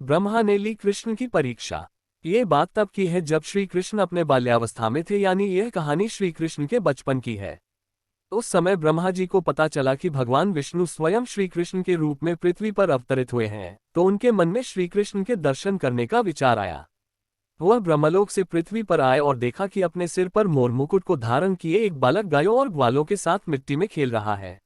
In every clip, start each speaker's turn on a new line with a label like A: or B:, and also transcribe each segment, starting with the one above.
A: ब्रह्मा ने ली कृष्ण की परीक्षा। ये बात तब की है जब श्री कृष्ण अपने बाल्यावस्था में थे, यानी यह कहानी श्री कृष्ण के बचपन की है। उस समय ब्रह्मा जी को पता चला कि भगवान विष्णु स्वयं श्री कृष्ण के रूप में पृथ्वी पर अवतरित हुए हैं, तो उनके मन में श्री कृष्ण के दर्शन करने का विचार आया। वह ब्रह्मलोक से पृथ्वी पर आए और देखा कि अपने सिर पर मोर मुकुट को धारण किए एक बालक गायों और ग्वालों के साथ मिट्टी में खेल रहा है।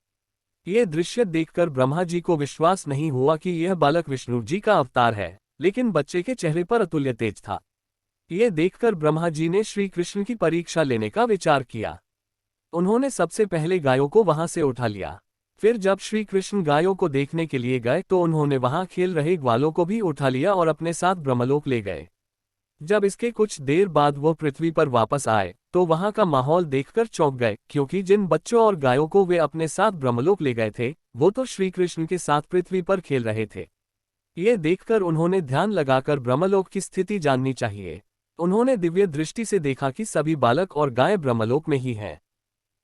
A: ये दृश्य देखकर ब्रह्मा जी को विश्वास नहीं हुआ कि यह बालक विष्णु जी का अवतार है, लेकिन बच्चे के चेहरे पर अतुल्य तेज था। ये देखकर ब्रह्मा जी ने श्री कृष्ण की परीक्षा लेने का विचार किया। उन्होंने सबसे पहले गायों को वहां से उठा लिया। फिर जब श्री कृष्ण गायों को देखने के लिए गए तो उन्होंने वहां खेल रहे ग्वालों को भी उठा लिया और अपने साथ ब्रह्मलोक ले गए। जब इसके कुछ देर बाद वो पृथ्वी पर वापस आए तो वहां का माहौल देखकर चौंक गए, क्योंकि जिन बच्चों और गायों को वे अपने साथ ब्रह्मलोक ले गए थे वो तो श्री कृष्ण के साथ पृथ्वी पर खेल रहे थे। ये देखकर उन्होंने ध्यान लगाकर ब्रह्मलोक की स्थिति जाननी चाहिए। उन्होंने दिव्य दृष्टि से देखा कि सभी बालक और गाय ब्रह्मलोक में ही हैं।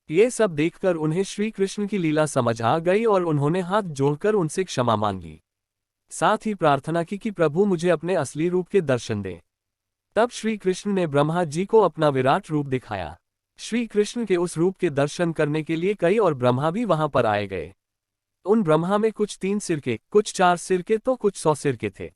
A: ये सब देखकर उन्हें श्री कृष्ण की लीला समझ आ गई और उन्होंने हाथ जोड़कर उनसे क्षमा मांगी। साथ ही प्रार्थना की कि प्रभु मुझे अपने असली रूप के दर्शन दें। तब श्री कृष्ण ने ब्रह्मा जी को अपना विराट रूप दिखाया। श्री कृष्ण के उस रूप के दर्शन करने के लिए कई और ब्रह्मा भी वहां पर आए गए। उन ब्रह्मा में कुछ 3 सिर के, कुछ 4 सिर के तो कुछ 100 सिर के थे।